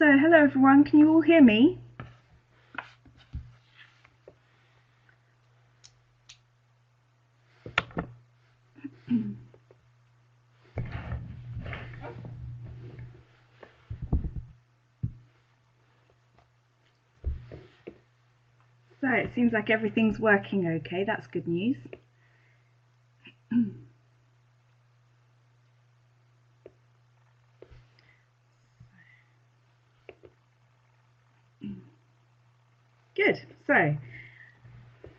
So, hello everyone, can you all hear me? So, it seems like everything's working okay, that's good news. Good, so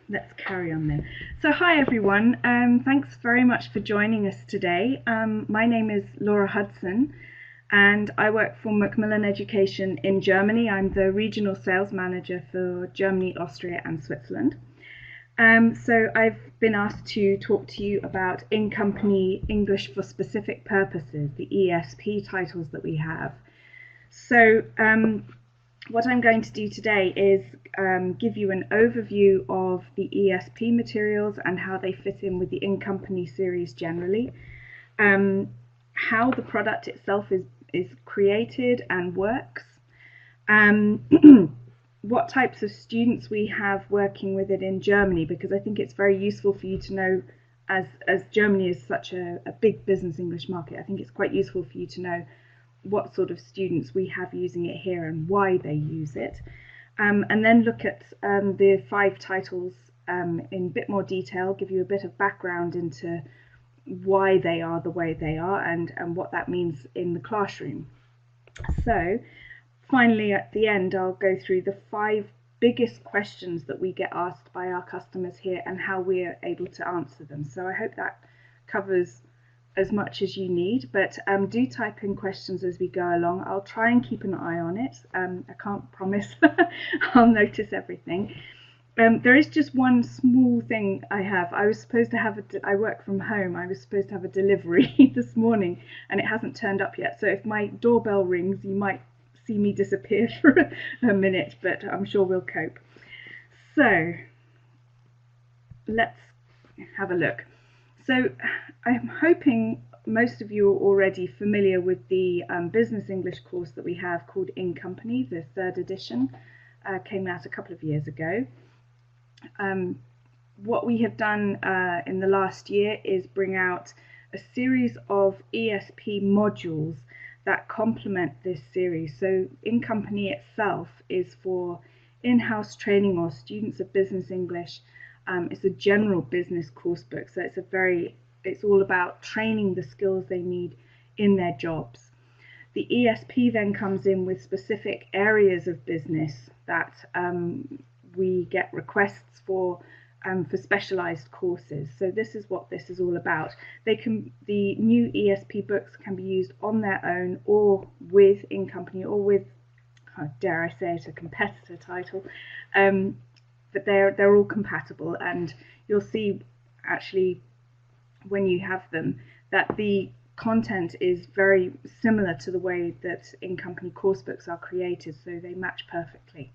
let's carry on then. So hi everyone, thanks very much for joining us today. My name is Laura Hudson and I work for Macmillan Education in Germany. I'm the regional sales manager for Germany, Austria and Switzerland. So I've been asked to talk to you about in-company English for specific purposes, the ESP titles that we have. So what I'm going to do today is give you an overview of the ESP materials and how they fit in with the in-company series generally, how the product itself is created and works, what types of students we have working with it in Germany, because I think it's very useful for you to know, as Germany is such a big business English market, I think it's quite useful for you to know what sort of students we have using it here and why they use it. And then look at the 5 titles in a bit more detail, give you a bit of background into why they are the way they are and what that means in the classroom. So finally at the end I'll go through the 5 biggest questions that we get asked by our customers here and how we're able to answer them. So I hope that covers as much as you need, but do type in questions as we go along. I'll try and keep an eye on it. I can't promise I'll notice everything. There is just one small thing I have. I was supposed to have I work from home. I was supposed to have a delivery this morning and it hasn't turned up yet. So if my doorbell rings, you might see me disappear for a minute, but I'm sure we'll cope. So let's have a look. So I'm hoping most of you are already familiar with the business English course that we have called In Company. The 3rd edition came out a couple of years ago. What we have done in the last year is bring out a series of ESP modules that complement this series. So In Company itself is for in-house training or students of business English. It's a general business course book, so it's all about training the skills they need in their jobs. The ESP then comes in with specific areas of business that we get requests for specialized courses. So this is what this is all about. The new ESP books can be used on their own or with In Company or with, dare I say it, a competitor title. But they're all compatible, and you'll see actually when you have them that the content is very similar to the way that In Company course books are created, so they match perfectly.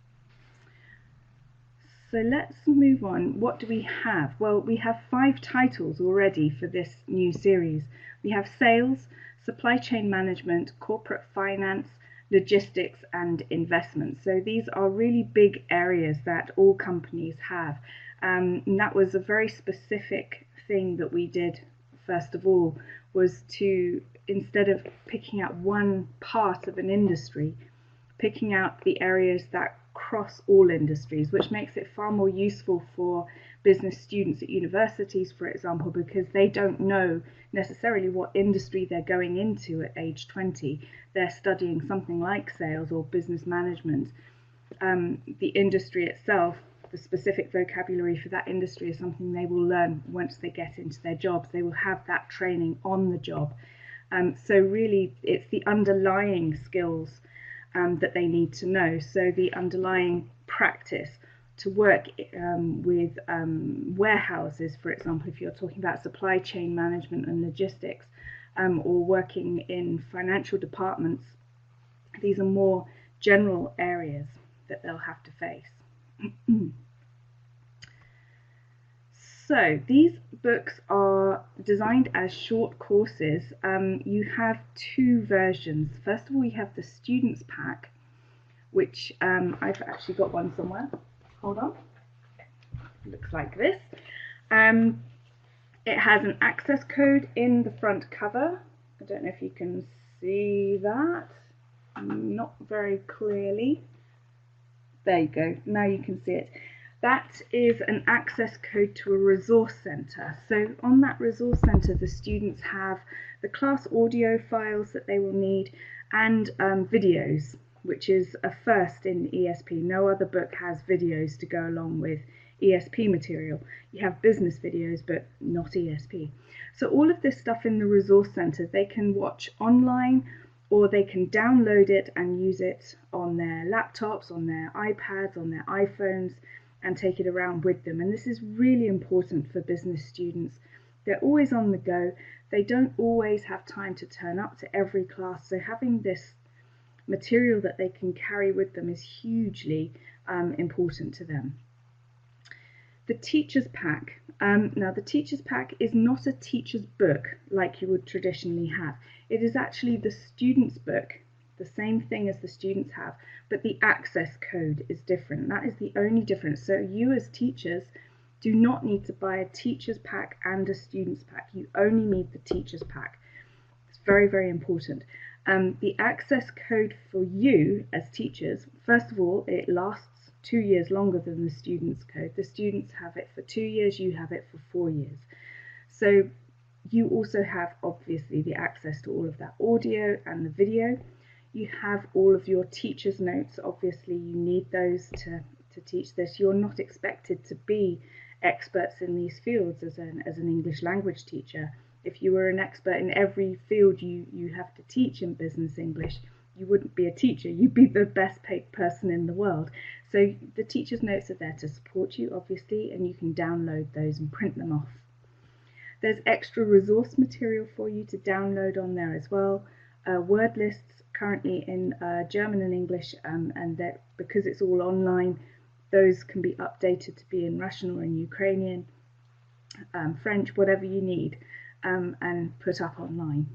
So let's move on. What do we have? Well, we have 5 titles already for this new series. We have sales, supply chain management, corporate finance, logistics and investment. So these are really big areas that all companies have, and that was a very specific thing that we did first of all, was to, instead of picking out one part of an industry, picking out the areas that cross all industries, which makes it far more useful for business students at universities, for example, because they don't know necessarily what industry they're going into at age 20. They're studying something like sales or business management. The industry itself, the specific vocabulary for that industry, is something they will learn once they get into their jobs. They will have that training on the job. So really it's the underlying skills that they need to know. So the underlying practice to work with warehouses, for example, if you're talking about supply chain management and logistics, or working in financial departments, these are more general areas that they'll have to face. So these books are designed as short courses. You have 2 versions. First of all, you have the students pack, which I've actually got one somewhere. Hold on. It looks like this. It has an access code in the front cover. I don't know if you can see that. Not very clearly. There you go. Now you can see it. That is an access code to a resource centre. So on that resource centre, the students have the class audio files that they will need and videos, which is a first in ESP. No other book has videos to go along with ESP material. You have business videos, but not ESP. So all of this stuff in the resource centre, they can watch online, or they can download it and use it on their laptops, on their iPads, on their iPhones, and take it around with them. And this is really important for business students. They're always on the go. They don't always have time to turn up to every class. So having this material that they can carry with them is hugely important to them. The teacher's pack. Now the teacher's pack is not a teacher's book like you would traditionally have. It is actually the student's book, the same thing as the students have, but the access code is different. That is the only difference. So you as teachers do not need to buy a teacher's pack and a student's pack. You only need the teacher's pack. It's very, very important. The access code for you as teachers, first of all, it lasts 2 years longer than the students' code. The students have it for 2 years, you have it for 4 years. So you also have obviously the access to all of that audio and the video. You have all of your teacher's notes. Obviously you need those to teach this. You're not expected to be experts in these fields as an English language teacher. If you were an expert in every field you have to teach in business English, you wouldn't be a teacher, you'd be the best paid person in the world. So the teacher's notes are there to support you, obviously, and you can download those and print them off. There's extra resource material for you to download on there as well. Word lists currently in German and English, and that because it's all online, those can be updated to be in Russian or in Ukrainian, French, whatever you need, and put up online.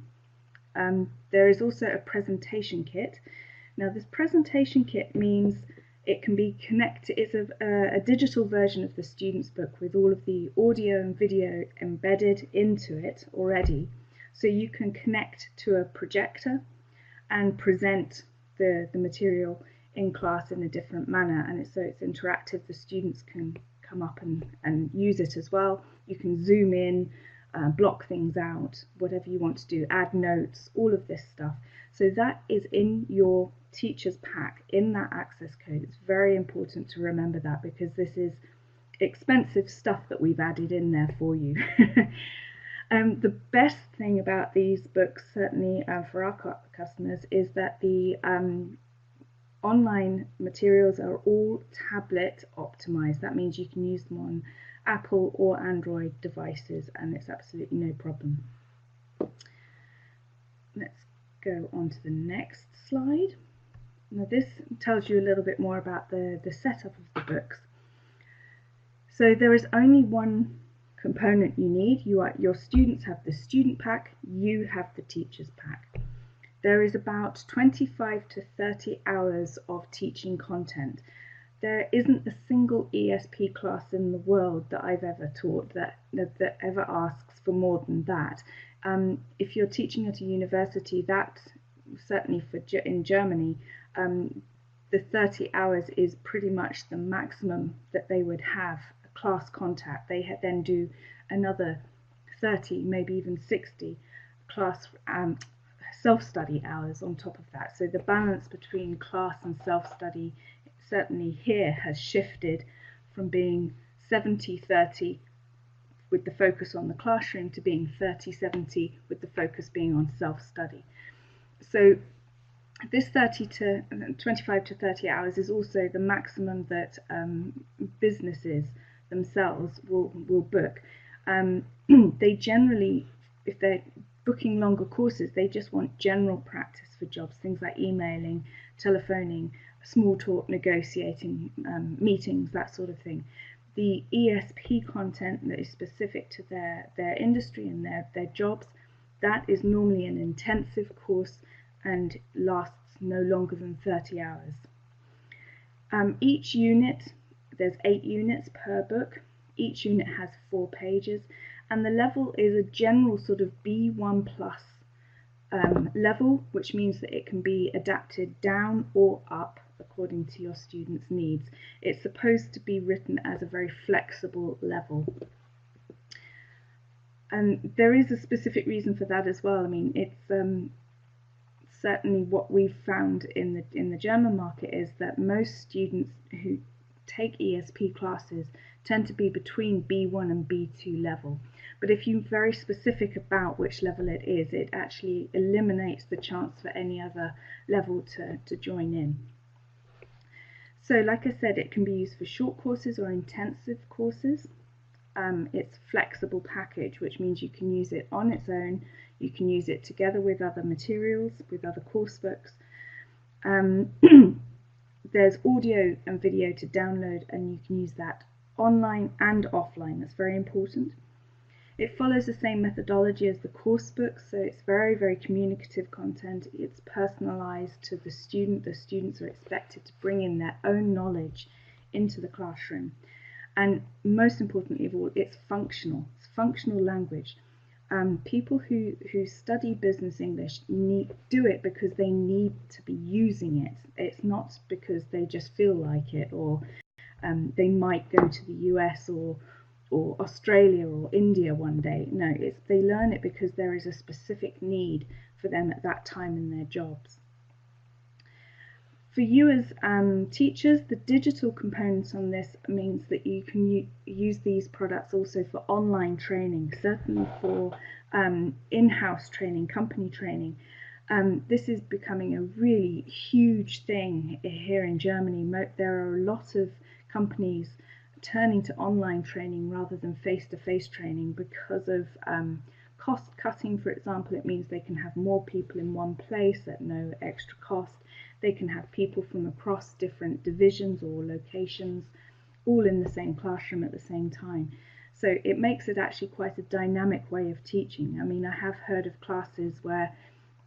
There is also a presentation kit. Now this presentation kit means it can be connected. It's a digital version of the student's book with all of the audio and video embedded into it already. So you can connect to a projector and present the material in class in a different manner. And so it's interactive. The students can come up and use it as well. You can zoom in, block things out, whatever you want to do, add notes, all of this stuff. So that is in your teacher's pack, in that access code. It's very important to remember that because this is expensive stuff that we've added in there for you. The best thing about these books, certainly for our customers, is that the online materials are all tablet optimized. That means you can use them on Apple or Android devices and it's absolutely no problem. Let's go on to the next slide. Now this tells you a little bit more about the setup of the books. So there is only one component you need. Your students have the student pack, you have the teacher's pack. There is about 25 to 30 hours of teaching content. There isn't a single ESP class in the world that I've ever taught that ever asks for more than that. If you're teaching at a university, that certainly in Germany, the 30 hours is pretty much the maximum that they would have a class contact. They then do another 30, maybe even 60 class self-study hours on top of that. So the balance between class and self-study certainly here has shifted from being 70-30 with the focus on the classroom to being 30-70 with the focus being on self-study. So this 25 to 30 hours is also the maximum that businesses themselves will book. They generally, if they're booking longer courses, they just want general practice for jobs, things like emailing, telephoning, small talk, negotiating, meetings, that sort of thing. The ESP content that is specific to their industry and their jobs, that is normally an intensive course and lasts no longer than 30 hours. Each unit, there's 8 units per book. Each unit has 4 pages, and the level is a general sort of B1 plus level, which means that it can be adapted down or up according to your students' needs. It's supposed to be written as a very flexible level. And there is a specific reason for that as well. I mean, it's certainly what we've found in the German market is that most students who take ESP classes tend to be between B1 and B2 level. But if you're very specific about which level it is, it actually eliminates the chance for any other level to join in. So like I said, it can be used for short courses or intensive courses. It's a flexible package, which means you can use it on its own, you can use it together with other materials, with other course books. There's audio and video to download, and you can use that online and offline. That's very important. It follows the same methodology as the course book, so it's very, very communicative content. It's personalized to the student. The students are expected to bring in their own knowledge into the classroom. And most importantly of all, it's functional. It's functional language. People who study business English do it because they need to be using it. It's not because they just feel like it, or they might go to the US or Australia or India one day. No, they learn it because there is a specific need for them at that time in their jobs. For you as teachers, the digital components on this means that you can use these products also for online training, certainly for in-house training, company training. This is becoming a really huge thing here in Germany. There are a lot of companies turning to online training rather than face-to-face training because of cost cutting. For example, it means they can have more people in one place at no extra cost. They can have people from across different divisions or locations all in the same classroom at the same time. So it makes it actually quite a dynamic way of teaching. I mean, I have heard of classes where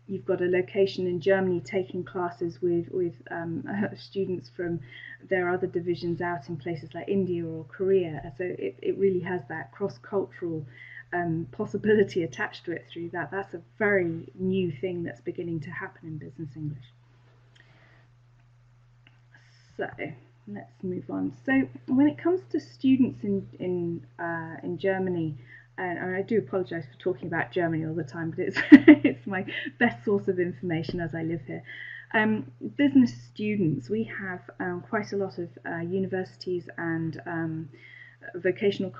you've got a location in Germany taking classes with students from their other divisions out in places like India or Korea. So it really has that cross-cultural possibility attached to it through that. That's a very new thing that's beginning to happen in business English. So let's move on. So when it comes to students in Germany, and I do apologise for talking about Germany all the time, but it's it's my best source of information as I live here. Business students, we have quite a lot of universities and vocational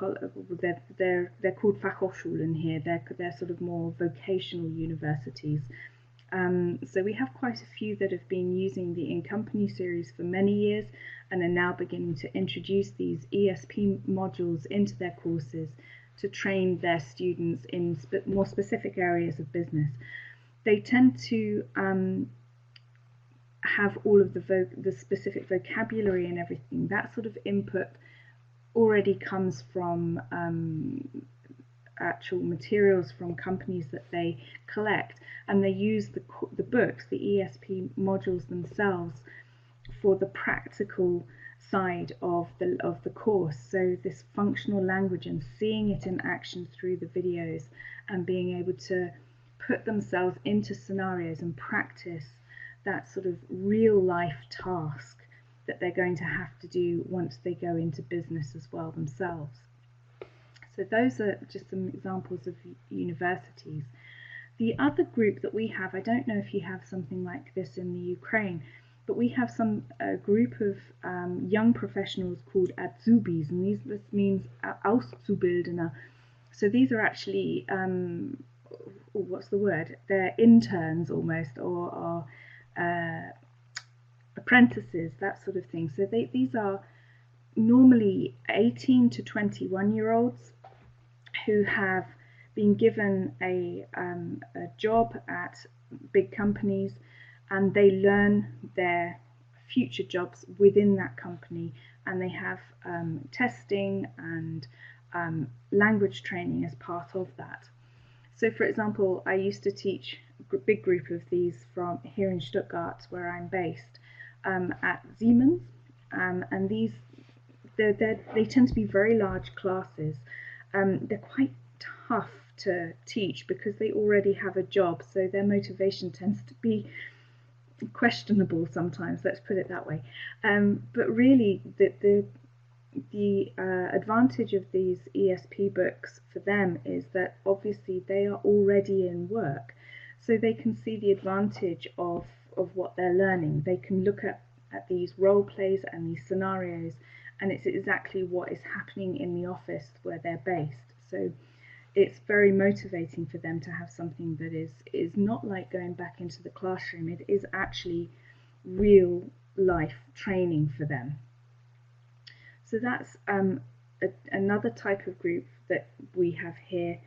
they're called Fachhochschulen here. They're sort of more vocational universities. So we have quite a few that have been using the in-company series for many years and are now beginning to introduce these ESP modules into their courses to train their students in more specific areas of business. They tend to have all of the specific vocabulary and everything. That sort of input already comes from actual materials from companies that they collect, and they use the books, the ESP modules themselves, for the practical side of the course. So this functional language and seeing it in action through the videos and being able to put themselves into scenarios and practice that sort of real life task that they're going to have to do once they go into business as well themselves. So those are just some examples of universities. The other group that we have, I don't know if you have something like this in the Ukraine, but we have a group of young professionals called Azubis, and this means Auszubildende. So these are actually, what's the word? They're interns almost, or apprentices, that sort of thing. So these are normally 18 to 21-year-olds who have been given a job at big companies, and they learn their future jobs within that company, and they have testing and language training as part of that. So for example, I used to teach a big group of these from here in Stuttgart, where I'm based, at Siemens, and they tend to be very large classes. They're quite tough to teach because they already have a job, so their motivation tends to be questionable sometimes, let's put it that way. But really, the advantage of these ESP books for them is that obviously they are already in work, so they can see the advantage of what they're learning. They can look at these role plays and these scenarios, and it's exactly what is happening in the office where they're based. So it's very motivating for them to have something that is not like going back into the classroom. It is actually real life training for them. So that's another type of group that we have here,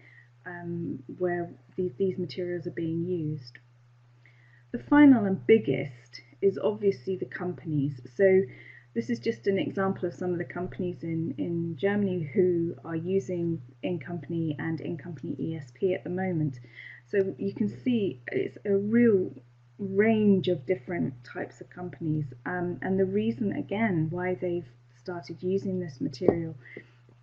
where these materials are being used. The final and biggest is obviously the companies. So this is just an example of some of the companies in Germany who are using in-company and in-company ESP at the moment. So you can see it's a real range of different types of companies, and the reason again why they've started using this material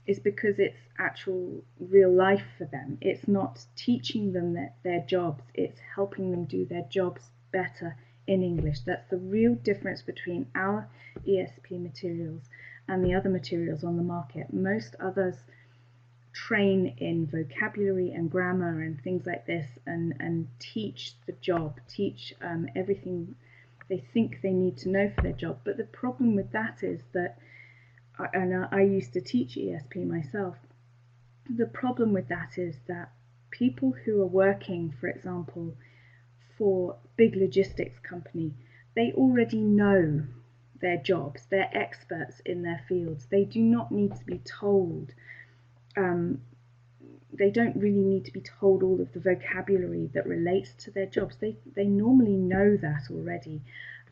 is because it's actual real life for them. It's not teaching them their jobs, it's helping them do their jobs better in English. That's the real difference between our ESP materials and the other materials on the market. Most others train in vocabulary and grammar and things like this, and teach the job, teach everything they think they need to know for their job. But the problem with that is that, and I used to teach ESP myself, the problem with that is that people who are working, for example, for big logistics company, they already know their jobs. They're experts in their fields. They do not need to be told. They don't really need to be told all of the vocabulary that relates to their jobs. They normally know that already.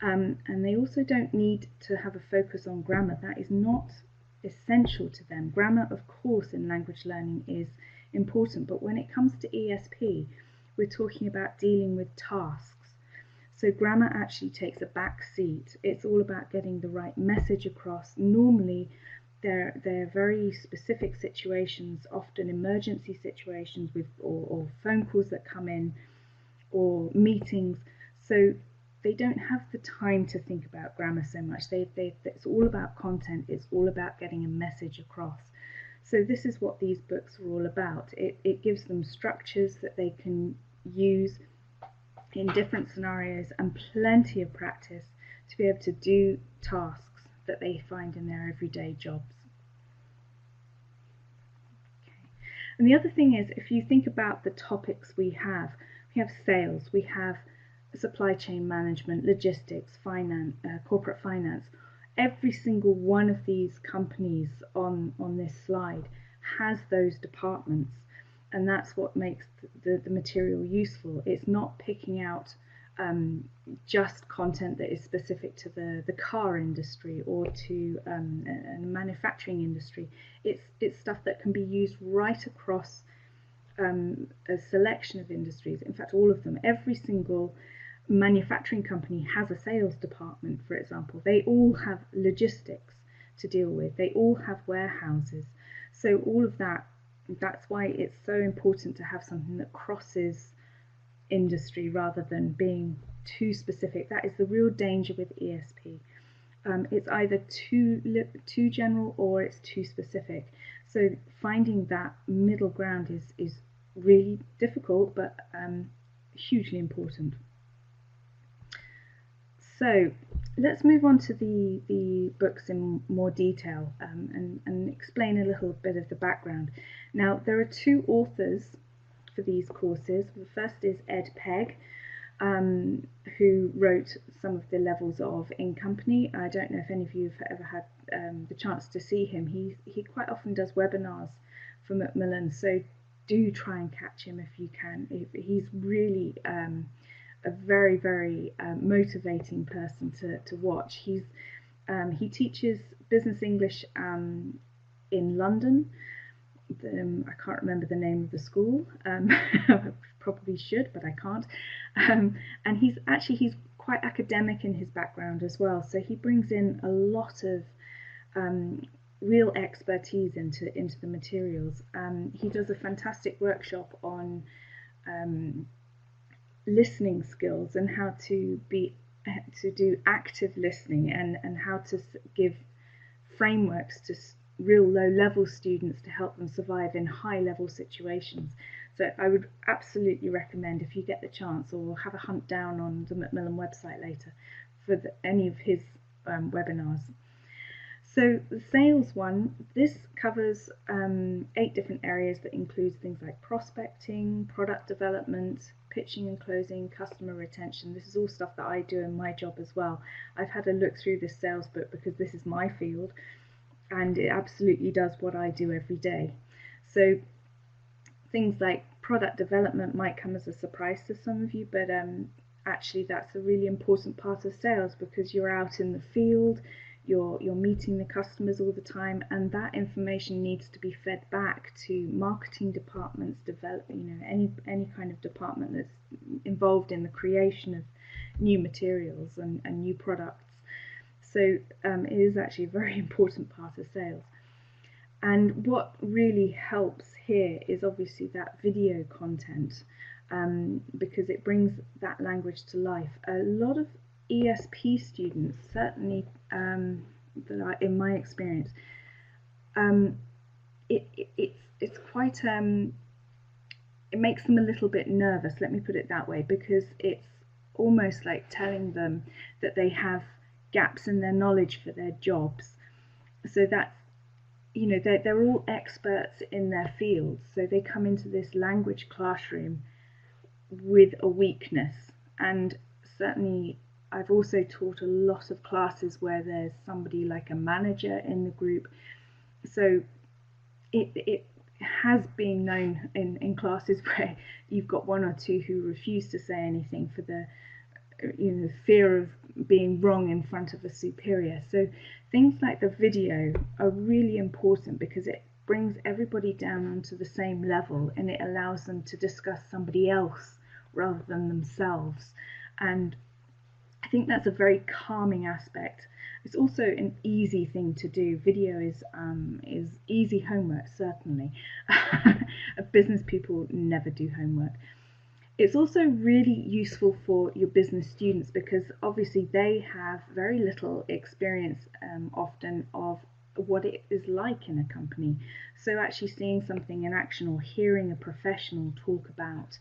And they also don't need to have a focus on grammar. That is not essential to them. Grammar, of course, in language learning is important, but when it comes to ESP, we're talking about dealing with tasks. So grammar actually takes a back seat. It's all about getting the right message across. Normally, they're very specific situations, often emergency situations with or phone calls that come in, or meetings. So they don't have the time to think about grammar so much. It's all about content. It's all about getting a message across. So this is what these books are all about. It gives them structures that they can use in different scenarios and plenty of practice to be able to do tasks that they find in their everyday jobs. Okay. And the other thing is, if you think about the topics we have sales, we have supply chain management, logistics, finance, corporate finance. Every single one of these companies on this slide has those departments, and that's what makes the material useful. It's not picking out just content that is specific to the car industry or to a manufacturing industry. It's stuff that can be used right across a selection of industries. In fact, all of them. Every single manufacturing company has a sales department, for example. They all have logistics to deal with. They all have warehouses. So all of that's why it's so important to have something that crosses industry rather than being too specific. That is the real danger with ESP. It's either too general or it's too specific. So finding that middle ground is really difficult, but hugely important. So let's move on to the books in more detail and explain a little bit of the background. Now, there are two authors for these courses. The first is Ed Pegg, who wrote some of the levels of in-company. I don't know if any of you have ever had the chance to see him. He quite often does webinars for Macmillan, so do try and catch him if you can. He's really a very, very motivating person to watch. He teaches business English in London. I can't remember the name of the school. I probably should, but I can't. And he's quite academic in his background as well, so he brings in a lot of real expertise into the materials. He does a fantastic workshop on listening skills and how to do active listening, and how to give frameworks to real low-level students to help them survive in high-level situations. So I would absolutely recommend, if you get the chance, or have a hunt down on the Macmillan website later for any of his webinars. So the sales one, this covers 8 different areas that includes things like prospecting, product development, pitching and closing, customer retention. This is all stuff that I do in my job as well. I've had a look through this sales book because this is my field, and it absolutely does what I do every day. So things like product development might come as a surprise to some of you, but actually that's a really important part of sales, because you're out in the field, you're meeting the customers all the time, and that information needs to be fed back to marketing departments, any kind of department that's involved in the creation of new materials and new products. So it is actually a very important part of sales. And what really helps here is obviously that video content, because it brings that language to life. A lot of ESP students, certainly in my experience, it's quite it makes them a little bit nervous, let me put it that way, because it's almost like telling them that they have gaps in their knowledge for their jobs. So that's, they're all experts in their fields, so they come into this language classroom with a weakness. And certainly I've also taught a lot of classes where there's somebody like a manager in the group, so it has been known in classes where you've got one or two who refuse to say anything for the fear of being wrong in front of a superior. So things like the video are really important, because it brings everybody down onto the same level, and it allows them to discuss somebody else rather than themselves. And I think that's a very calming aspect. It's also an easy thing to do. Video is easy homework, certainly. Business people never do homework. It's also really useful for your business students, because obviously they have very little experience often of what it is like in a company. So actually seeing something in action, or hearing a professional talk about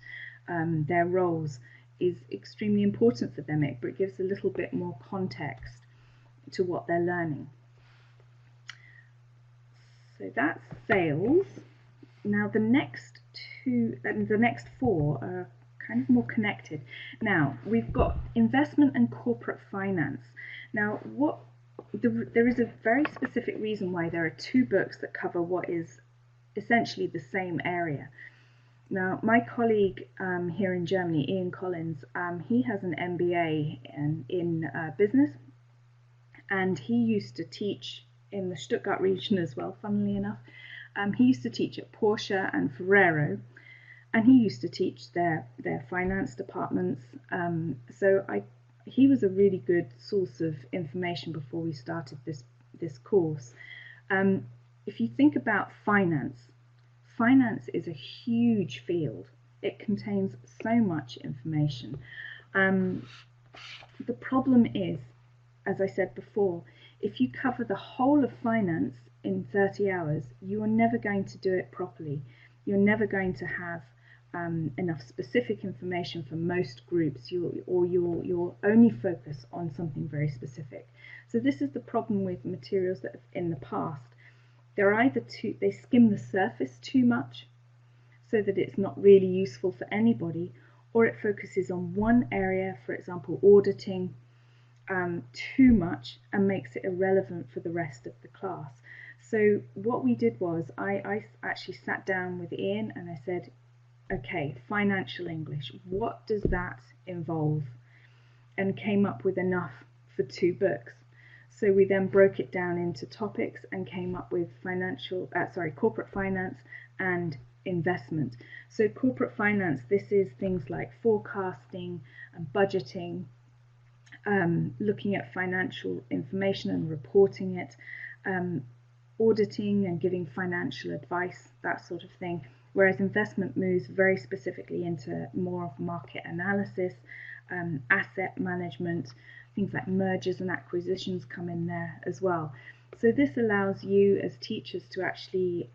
their roles, is extremely important for them. It gives a little bit more context to what they're learning. So that's sales. Now the next 4 are kind of more connected. Now we've got investment and corporate finance. Now there is a very specific reason why there are 2 books that cover what is essentially the same area. Now my colleague here in Germany, Ian Collins, he has an MBA in business, and he used to teach in the Stuttgart region as well, funnily enough. He used to teach at Porsche and Ferrero, and he used to teach their finance departments. He was a really good source of information before we started this course. If you think about finance is a huge field. It contains so much information. The problem is, as I said before, if you cover the whole of finance in 30 hours, you are never going to do it properly. You're never going to have enough specific information for most groups, you'll only focus on something very specific. So this is the problem with materials that have in the past. They're either they skim the surface too much, so that it's not really useful for anybody, or it focuses on one area, for example auditing, too much, and makes it irrelevant for the rest of the class. So what we did was I actually sat down with Ian and I said, okay, financial English, what does that involve? And came up with enough for 2 books. So we then broke it down into topics and came up with corporate finance and investment. So corporate finance, this is things like forecasting and budgeting, looking at financial information and reporting it, auditing and giving financial advice, that sort of thing. Whereas investment moves very specifically into more of market analysis, asset management, things like mergers and acquisitions come in there as well. So this allows you as teachers to actually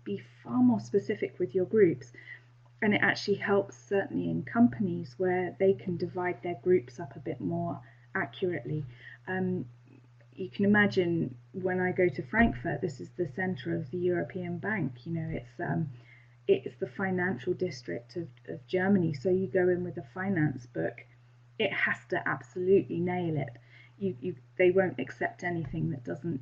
be far more specific with your groups, and it actually helps certainly in companies where they can divide their groups up a bit more accurately. You can imagine when I go to Frankfurt, this is the centre of the European Bank. You know, it's the financial district of Germany. So you go in with a finance book, it has to absolutely nail it. They won't accept anything that doesn't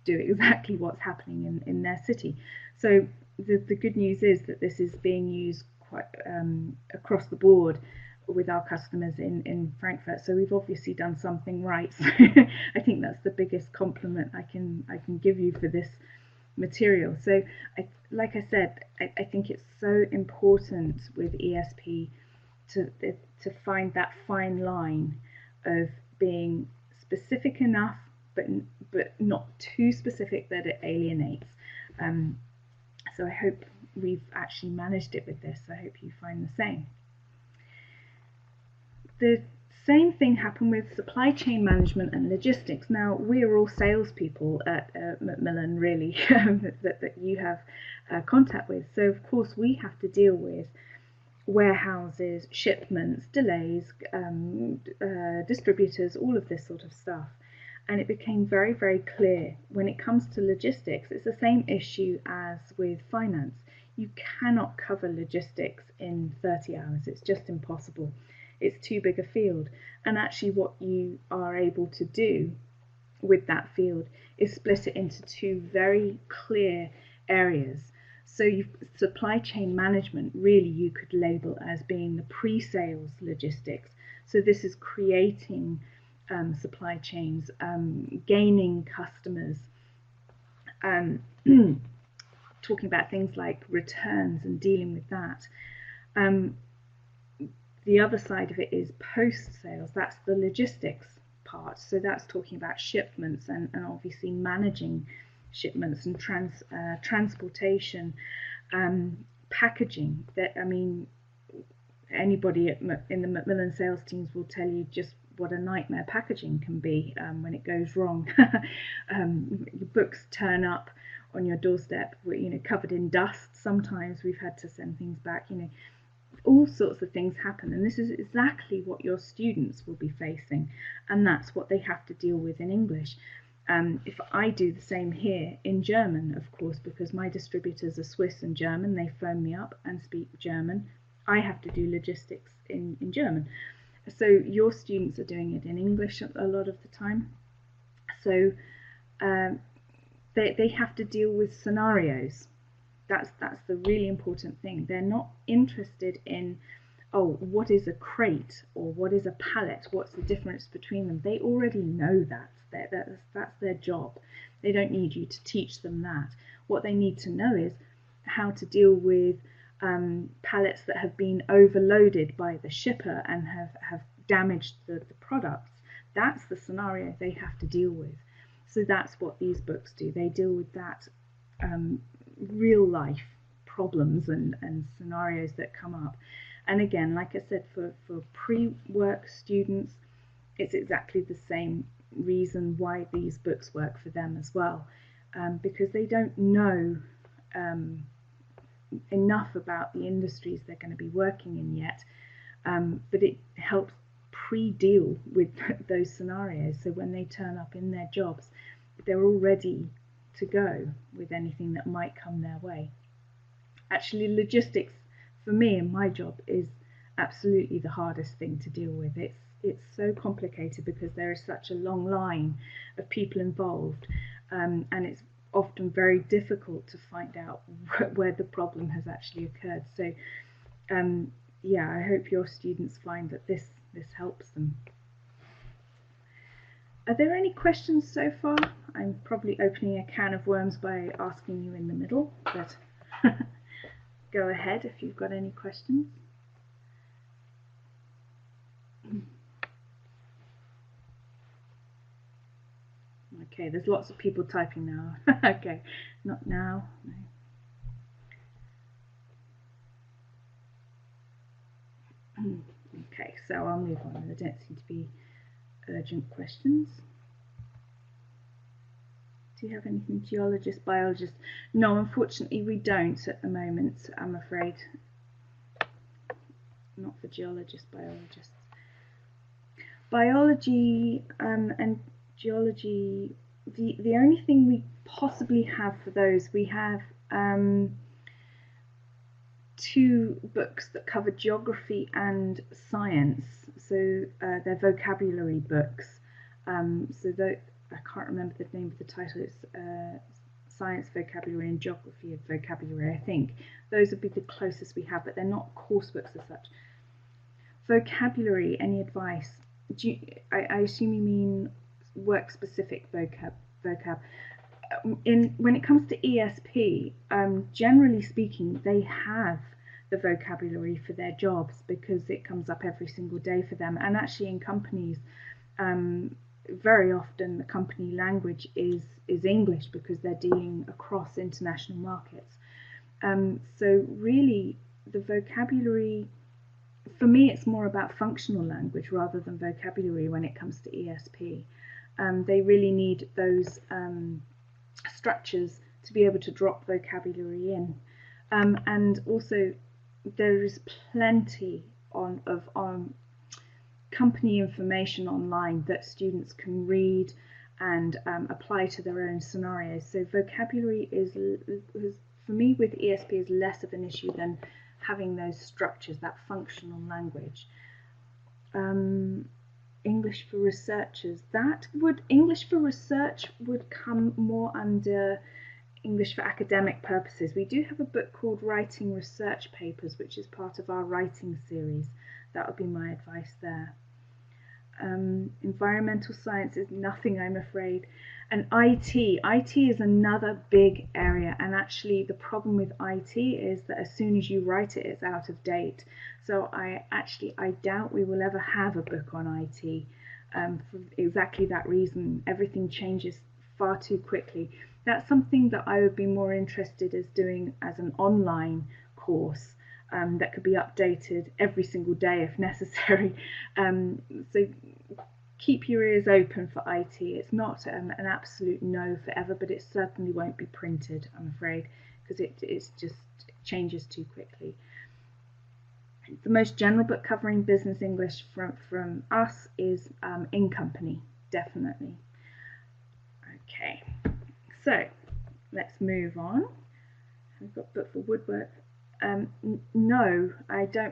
do exactly what's happening in their city. So the good news is that this is being used quite across the board with our customers in Frankfurt. So we've obviously done something right. So I think that's the biggest compliment I can give you for this material. So like I said, I think it's so important with ESP to find that fine line of being specific enough but not too specific that it alienates. So I hope we've actually managed it with this. I hope you find the same. The same thing happened with supply chain management and logistics. Now, we're all salespeople at Macmillan, really, that you have contact with. So, of course, we have to deal with warehouses, shipments, delays, distributors, all of this sort of stuff. And it became very, very clear when it comes to logistics, it's the same issue as with finance. You cannot cover logistics in 30 hours. It's just impossible. It's too big a field. And actually what you are able to do with that field is split it into two very clear areas. So supply chain management, really you could label as being the pre-sales logistics. So this is creating supply chains, gaining customers, talking about things like returns and dealing with that. The other side of it is post-sales. That's the logistics part. So that's talking about shipments and obviously managing shipments and transportation, packaging. That, I mean, anybody in the Macmillan sales teams will tell you just what a nightmare packaging can be when it goes wrong. Your books turn up on your doorstep, you know, covered in dust. Sometimes we've had to send things back, you know. All sorts of things happen, and this is exactly what your students will be facing, and that's what they have to deal with in English. If I do the same here in German, of course, because my distributors are Swiss and German, they phone me up and speak German, I have to do logistics in German. So your students are doing it in English a lot of the time. So they have to deal with scenarios. That's the really important thing. They're not interested in, oh, what is a crate or what is a pallet? What's the difference between them? They already know that. That's their job. They don't need you to teach them that. What they need to know is how to deal with pallets that have been overloaded by the shipper and have damaged the products. That's the scenario they have to deal with. So that's what these books do. They deal with that real life problems and scenarios that come up. And again, like I said, for pre-work students, it's exactly the same reason why these books work for them as well, because they don't know enough about the industries they're going to be working in yet, but it helps pre-deal with those scenarios, so when they turn up in their jobs, they're all ready to go with anything that might come their way. Actually, logistics for me in my job is absolutely the hardest thing to deal with. It's so complicated because there is such a long line of people involved, and it's often very difficult to find out where the problem has actually occurred. So yeah, I hope your students find that this helps them. Are there any questions so far? I'm probably opening a can of worms by asking you in the middle, but go ahead if you've got any questions. Okay, there's lots of people typing now. Okay, not now. No. Okay, so I'll move on. There don't seem to be urgent questions. Do you have anything, geologists, biologists? No, unfortunately we don't at the moment, I'm afraid. Not for geologists, biologists. Biology and geology, the only thing we possibly have for those, we have 2 books that cover geography and science, so they're vocabulary books. So I can't remember the name of the title. It's Science Vocabulary and Geography of Vocabulary, I think. Those would be the closest we have, but they're not course books as such. Vocabulary, any advice? I assume you mean work-specific vocab. When it comes to ESP, generally speaking, they have the vocabulary for their jobs because it comes up every single day for them. And actually in companies, very often the company language is English because they're dealing across international markets. So really the vocabulary, for me, it's more about functional language rather than vocabulary when it comes to ESP. They really need those structures to be able to drop vocabulary in. And also there is plenty of company information online that students can read and apply to their own scenarios. So vocabulary is for me with ESP is less of an issue than having those structures, that functional language. English for researchers, English for research would come more under English for academic purposes. We do have a book called Writing Research Papers, which is part of our writing series. That would be my advice there. Environmental science is nothing, I'm afraid. And IT is another big area, and actually the problem with IT is that as soon as you write it, it's out of date. So I doubt we will ever have a book on IT for exactly that reason. Everything changes far too quickly. That's something that I would be more interested in doing as an online course that could be updated every single day if necessary. So keep your ears open for IT. It's not an absolute no forever, but it certainly won't be printed, I'm afraid, because it just changes too quickly. The most general book covering business English from us is In Company, definitely. Okay, so let's move on. I've got a book for woodwork. No,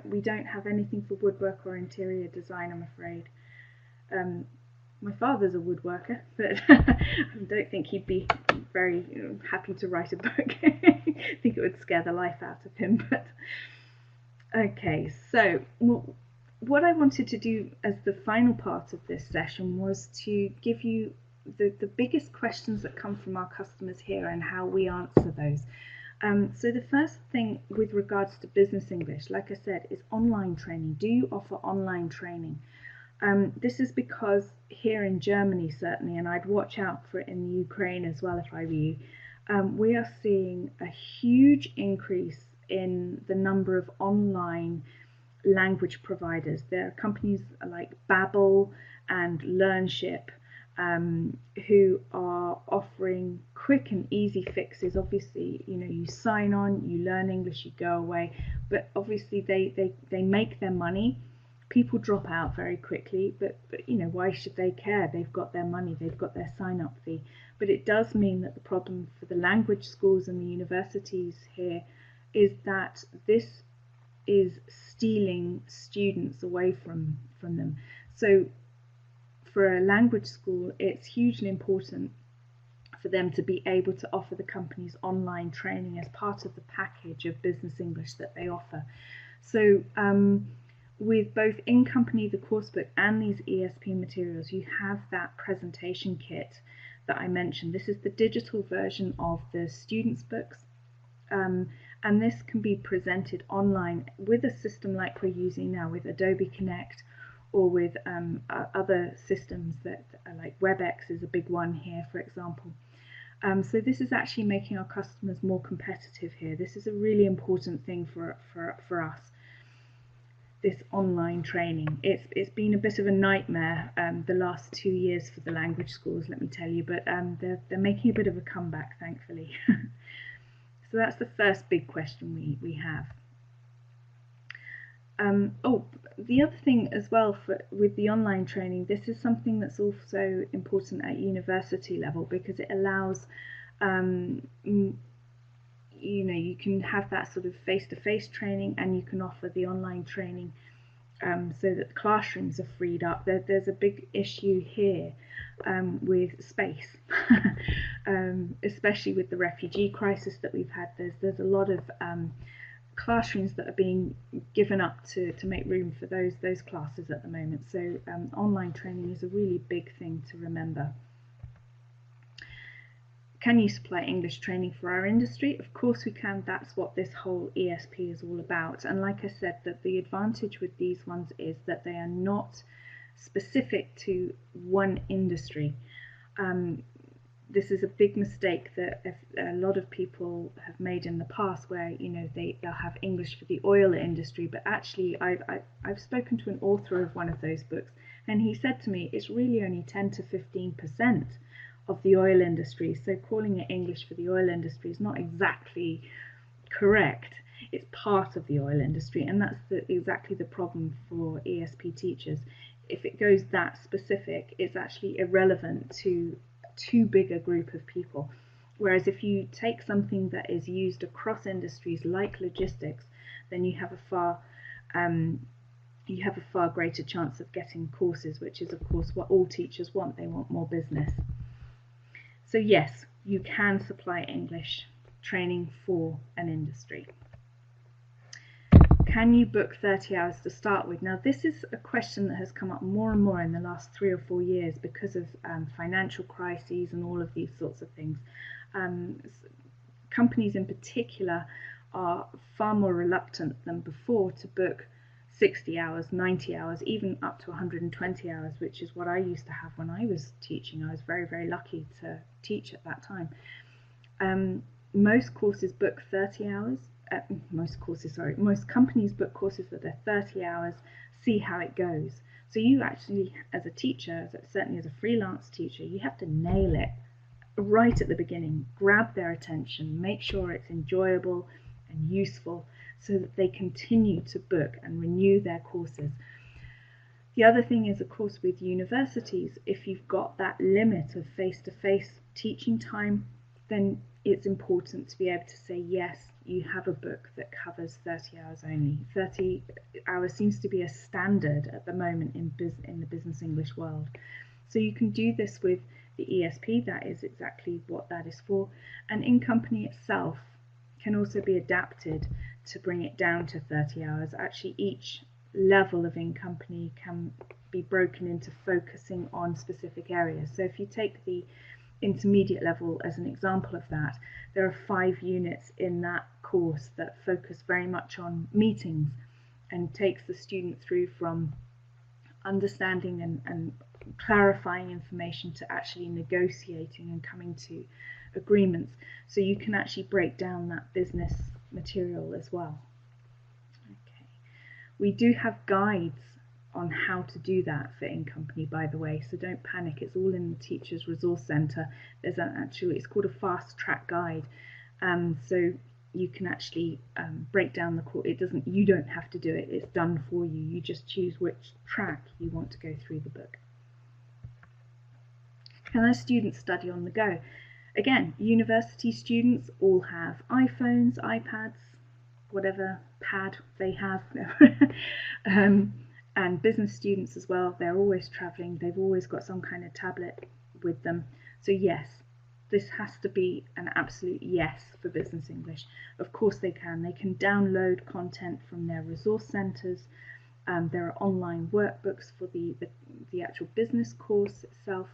we don't have anything for woodwork or interior design, I'm afraid. My father's a woodworker, but I don't think he'd be very happy to write a book. I think it would scare the life out of him. But okay, so what I wanted to do as the final part of this session was to give you the biggest questions that come from our customers here and how we answer those. So the first thing with regards to business English, like I said, is online training. Do you offer online training? This is because here in Germany, certainly, and I'd watch out for it in the Ukraine as well if I were you, we are seeing a huge increase in the number of online language providers. There are companies like Babbel and LearnShip who are offering quick and easy fixes. Obviously, you sign on, you learn English, you go away, but obviously they make their money. People drop out very quickly, but why should they care? They've got their money, they've got their sign-up fee. But it does mean that the problem for the language schools and the universities here is that this is stealing students away from them. So for a language school, it's hugely important for them to be able to offer the companies online training as part of the package of business English that they offer. So with both In Company, the coursebook, and these ESP materials, you have that presentation kit that I mentioned. This is the digital version of the students' books, and this can be presented online with a system like we're using now with Adobe Connect or with other systems that are like WebEx is a big one here, for example. So this is actually making our customers more competitive here. This is a really important thing for us. This online training. It's been a bit of a nightmare the last 2 years for the language schools, let me tell you, but they're making a bit of a comeback, thankfully. So that's the first big question we have. Oh, the other thing as well with the online training, this is something that's also important at university level, because it allows you know, you can have that sort of face-to-face training, and you can offer the online training so that the classrooms are freed up. There's a big issue here with space, especially with the refugee crisis that we've had. There's a lot of classrooms that are being given up to make room for those classes at the moment. So online training is a really big thing to remember. Can you supply English training for our industry? Of course we can. That's what this whole ESP is all about. And like I said, that the advantage with these ones is that they are not specific to one industry. This is a big mistake that a lot of people have made in the past, where, you know, they'll have English for the oil industry, but actually I've spoken to an author of one of those books, and he said to me it's really only 10 to 15% of the oil industry, so calling it English for the oil industry is not exactly correct. It's part of the oil industry, and that's exactly the problem for ESP teachers. If it goes that specific, it's actually irrelevant to too big a group of people. Whereas if you take something that is used across industries like logistics, then you have a far greater chance of getting courses, which is of course what all teachers want. They want more business. So yes, you can supply English training for an industry. Can you book 30 hours to start with? Now this is a question that has come up more and more in the last 3 or 4 years because of financial crises and all of these sorts of things. Companies in particular are far more reluctant than before to book 60 hours, 90 hours, even up to 120 hours, which is what I used to have when I was teaching. I was very, very lucky to teach at that time. Most courses book 30 hours. Most companies book courses that are 30 hours, see how it goes. So you actually, as a teacher, certainly as a freelance teacher, you have to nail it right at the beginning, grab their attention, make sure it's enjoyable and useful, so that they continue to book and renew their courses. The other thing is, of course, with universities, if you've got that limit of face-to-face teaching time, then it's important to be able to say, yes, you have a book that covers 30 hours only. 30 hours seems to be a standard at the moment in the business English world. So you can do this with the ESP. That is exactly what that is for. And in-company itself can also be adapted to bring it down to 30 hours. Actually, each level of in-company can be broken into focusing on specific areas. So if you take the intermediate level as an example of that, there are 5 units in that course that focus very much on meetings and takes the student through from understanding and clarifying information to actually negotiating and coming to agreements. So you can actually break down that business material as well. Okay. We do have guides on how to do that for in-company, by the way, so don't panic. It's all in the Teachers Resource Centre. There's it's called a fast track guide, so you can actually break down the course. You don't have to do it, it's done for you. You just choose which track you want to go through the book. Can our students study on the go? Again, university students all have iPhones, iPads, whatever pad they have, and business students as well. They're always travelling, they've always got some kind of tablet with them. So yes, this has to be an absolute yes for business English. Of course they can. They can download content from their resource centres. There are online workbooks for the actual business course itself.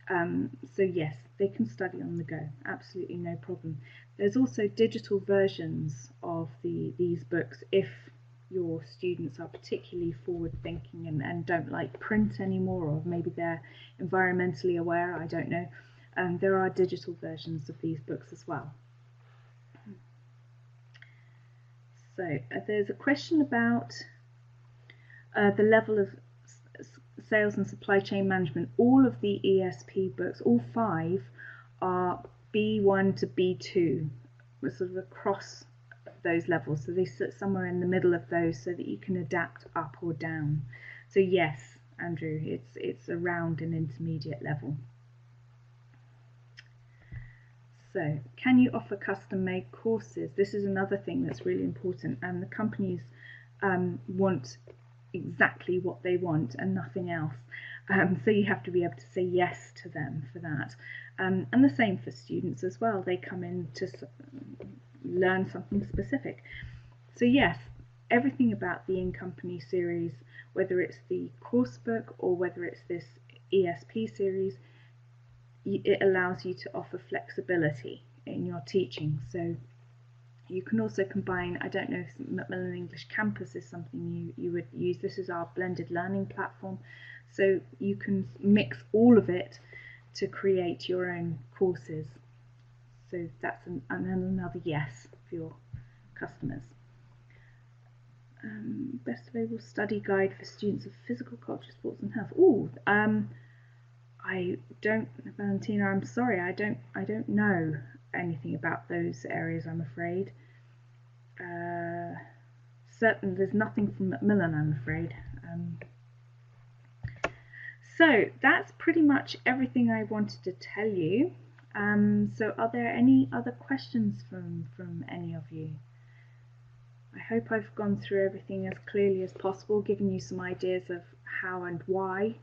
So yes, they can study on the go, absolutely no problem. There's also digital versions of these books if your students are particularly forward thinking and don't like print anymore, or maybe they're environmentally aware, I don't know, there are digital versions of these books as well. So there's a question about the level of sales and supply chain management. All of the ESP books, all 5, are B1 to B2. We're sort of across those levels, so they sit somewhere in the middle of those so that you can adapt up or down. So yes, Andrew, it's around an intermediate level. So, can you offer custom-made courses? This is another thing that's really important, and the companies want exactly what they want and nothing else. So you have to be able to say yes to them for that. And the same for students as well. They come in to learn something specific. So yes, everything about the in-company series, whether it's the course book or whether it's this ESP series, it allows you to offer flexibility in your teaching. So you can also combine, I don't know if Macmillan English Campus is something you would use. This is our blended learning platform. So you can mix all of it to create your own courses. So that's another yes for your customers. Best available study guide for students of physical culture, sports and health. Oh, I don't, Valentina, I'm sorry, I don't know anything about those areas, I'm afraid. Certainly there's nothing from Macmillan, I'm afraid. So that's pretty much everything I wanted to tell you. So are there any other questions from any of you? I hope I've gone through everything as clearly as possible, given you some ideas of how and why.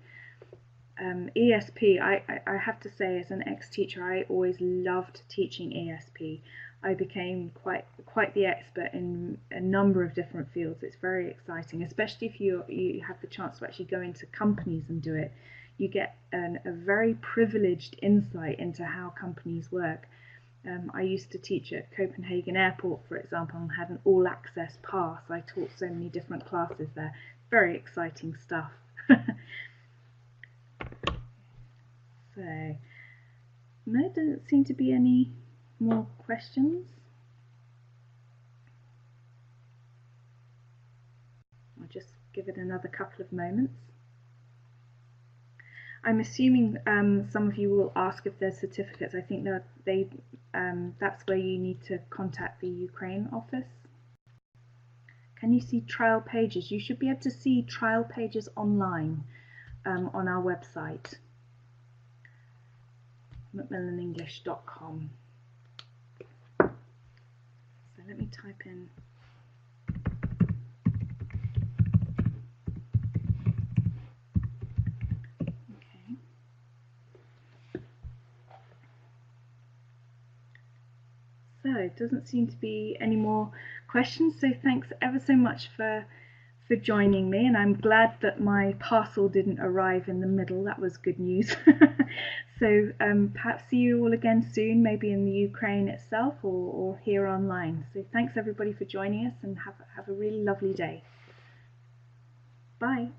ESP, I have to say, as an ex-teacher, I always loved teaching ESP. I became quite the expert in a number of different fields. It's very exciting, especially if you have the chance to actually go into companies and do it. You get a very privileged insight into how companies work. I used to teach at Copenhagen Airport, for example, and had an all-access pass. I taught so many different classes there. Very exciting stuff. So, no, there doesn't seem to be any more questions. I'll just give it another couple of moments. I'm assuming some of you will ask if there's certificates. I think that that's where you need to contact the Ukraine office. Can you see trial pages? You should be able to see trial pages online on our website, macmillanenglish.com. So let me type in. Okay. So it doesn't seem to be any more questions. So thanks ever so much for joining me, and I'm glad that my parcel didn't arrive in the middle. That was good news. So perhaps see you all again soon, maybe in the Ukraine itself or here online. So thanks everybody for joining us, and have a really lovely day. Bye.